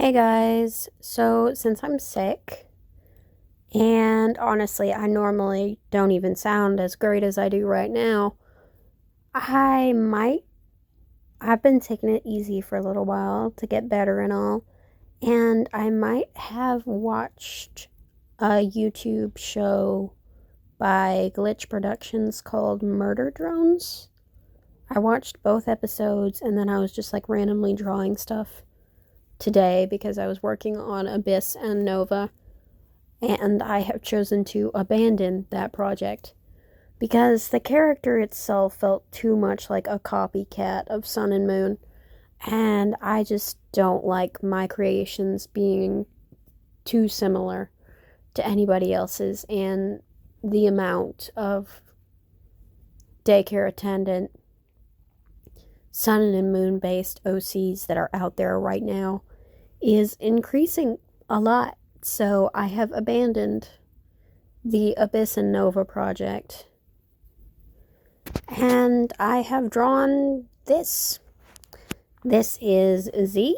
Hey guys, so since I'm sick, and honestly, I normally don't even sound as great as I do right now, I might, I've been taking it easy for a little while to get better and all, and I might have watched a YouTube show by Glitch Productions called Murder Drones. I watched both episodes and then I was just like randomly drawing stuff today because I was working on Abyss and Nova. And I have chosen to abandon that project because the character itself felt too much like a copycat of Sun and Moon, and I just don't like my creations being too similar to anybody else's, and the amount of daycare attendant Sun and Moon based OCs that are out there right now is increasing a lot. So I have abandoned the Abyss and Nova project. And I have drawn this. This is Z.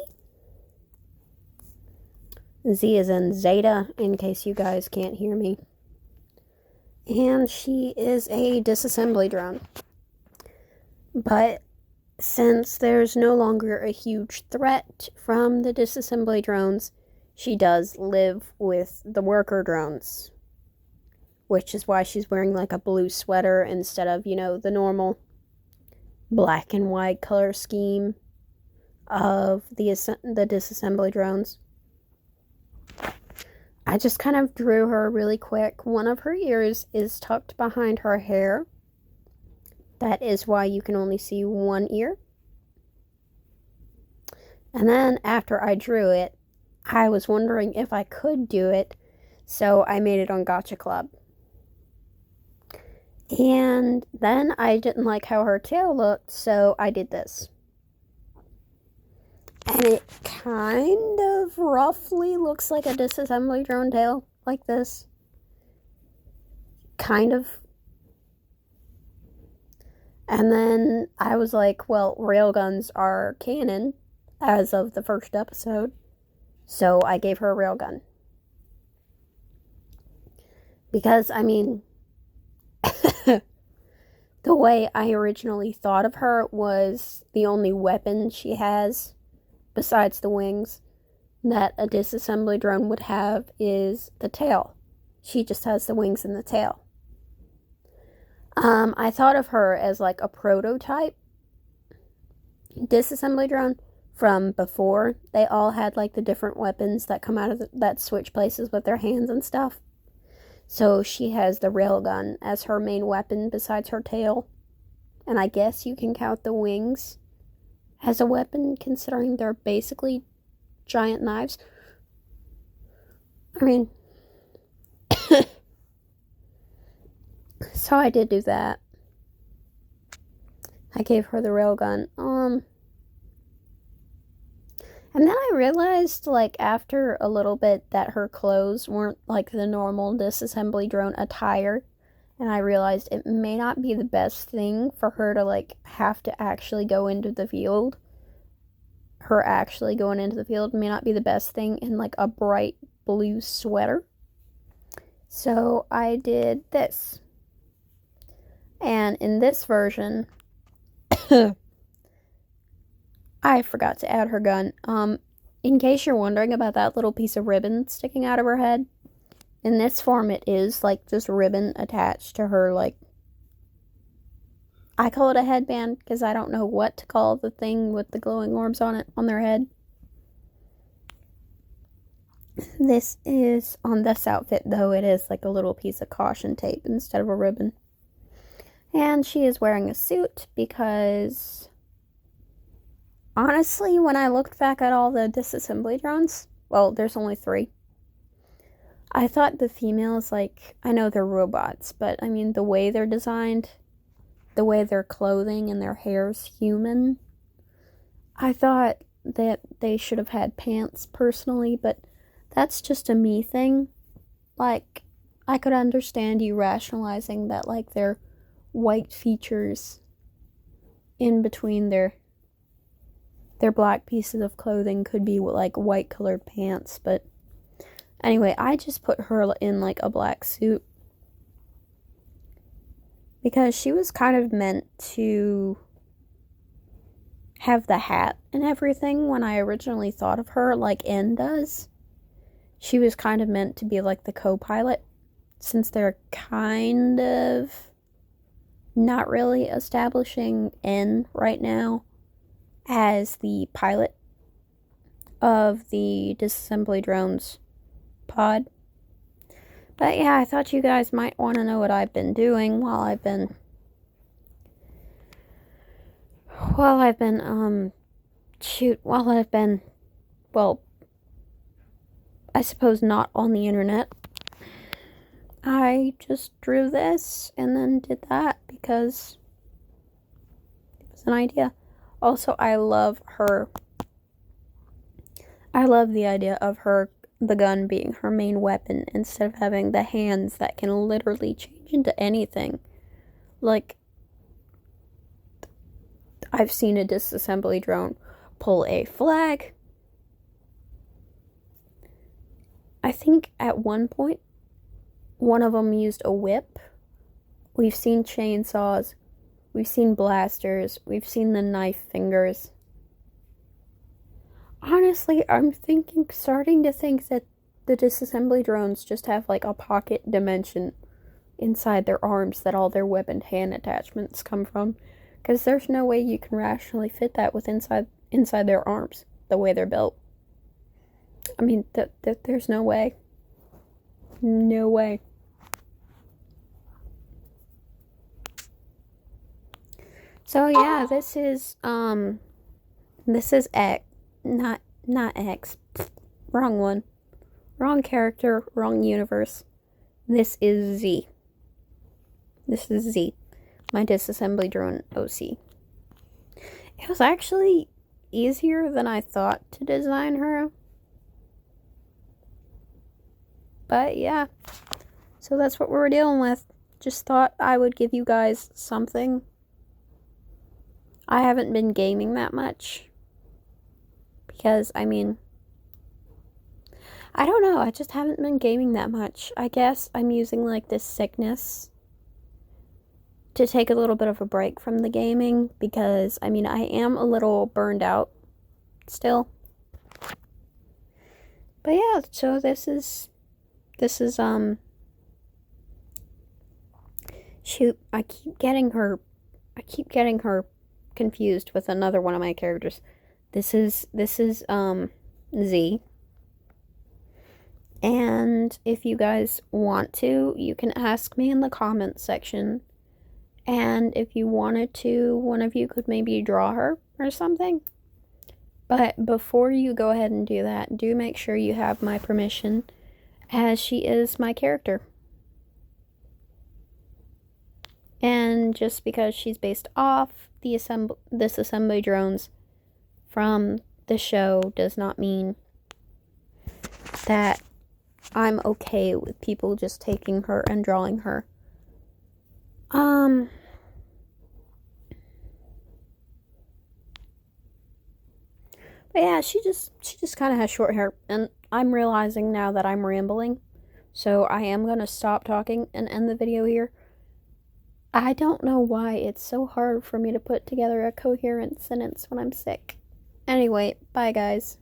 Z is in Zeta, in case you guys can't hear me. And she is a disassembly drone. But since there's no longer a huge threat from the disassembly drones, she does live with the worker drones, which is why she's wearing like a blue sweater instead of, the normal black and white color scheme of the disassembly drones. I just kind of drew her really quick. One of her ears is tucked behind her hair. That is why you can only see one ear. And then after I drew it, I was wondering if I could do it, so I made it on Gotcha Club. And then I didn't like how her tail looked, so I did this. And it kind of roughly looks like a disassembly drone tail, like this. Kind of. And then I was like, well, railguns are canon as of the first episode, so I gave her a railgun. Because, I mean, the way I originally thought of her was the only weapon she has, besides the wings, that a disassembly drone would have is the tail. She just has the wings and the tail. I thought of her as like a prototype disassembly drone from before. They all had like the different weapons that come out of that switch places with their hands and stuff. So she has the railgun as her main weapon besides her tail. And I guess you can count the wings as a weapon, considering they're basically giant knives. I mean, so I did do that. I gave her the railgun. And then I realized, like, after a little bit that her clothes weren't like the normal disassembly drone attire. And I realized it may not be the best thing for her to, like, have to actually go into the field. Her actually going into the field may not be the best thing in, like, a bright blue sweater. So I did this. And in this version, I forgot to add her gun. In case you're wondering about that little piece of ribbon sticking out of her head, in this form it is like this ribbon attached to her, like, I call it a headband because I don't know what to call the thing with the glowing orbs on it, on their head. This is, on this outfit though, it is like a little piece of caution tape instead of a ribbon. And she is wearing a suit because, honestly, when I looked back at all the disassembly drones, well, there's only 3. I thought the females, like, I know they're robots, but I mean, the way they're designed, the way their clothing and their hair's human, I thought that they should have had pants personally, but that's just a me thing. Like, I could understand you rationalizing that, like, their white features in between their their black pieces of clothing could be like white colored pants, but anyway, I just put her in like a black suit because she was kind of meant to have the hat and everything when I originally thought of her, like N does. She was kind of meant to be like the co-pilot, since they're kind of not really establishing N right now as the pilot of the disassembly drones pod. But yeah, I thought you guys might want to know what I've been doing while I've been well, I suppose not on the internet. I just drew this and then did that because it was an idea. Also, I love her. I love the idea of the gun being her main weapon instead of having the hands that can literally change into anything. Like, I've seen a disassembly drone pull a flag. I think at one point, one of them used a whip. We've seen chainsaws. We've seen blasters. We've seen the knife fingers. Honestly, I'm starting to think that the disassembly drones just have like a pocket dimension inside their arms that all their weapon hand attachments come from. Because there's no way you can rationally fit that with inside their arms, the way they're built. I mean, there's no way. No way. So yeah, this is X, not X. Wrong one. Wrong character, wrong universe. This is Z. This is Z. My disassembly drone OC. It was actually easier than I thought to design her. But yeah. So that's what we're dealing with. Just thought I would give you guys something. I haven't been gaming that much. Because, I mean, I don't know. I just haven't been gaming that much. I guess I'm using like this sickness to take a little bit of a break from the gaming. Because, I mean, I am a little burned out still. But yeah, so this is shoot, I keep getting her confused with another one of my characters. This is Z. And if you guys want to, you can ask me in the comments section. And if you wanted to, one of you could maybe draw her or something. But before you go ahead and do that, do make sure you have my permission, as she is my character. And just because she's based off this assembly drones from the show does not mean that I'm okay with people just taking her and drawing her. But yeah, she just kind of has short hair, and I'm realizing now that I'm rambling, so I am going to stop talking and end the video here. I don't know why it's so hard for me to put together a coherent sentence when I'm sick. Anyway, bye guys.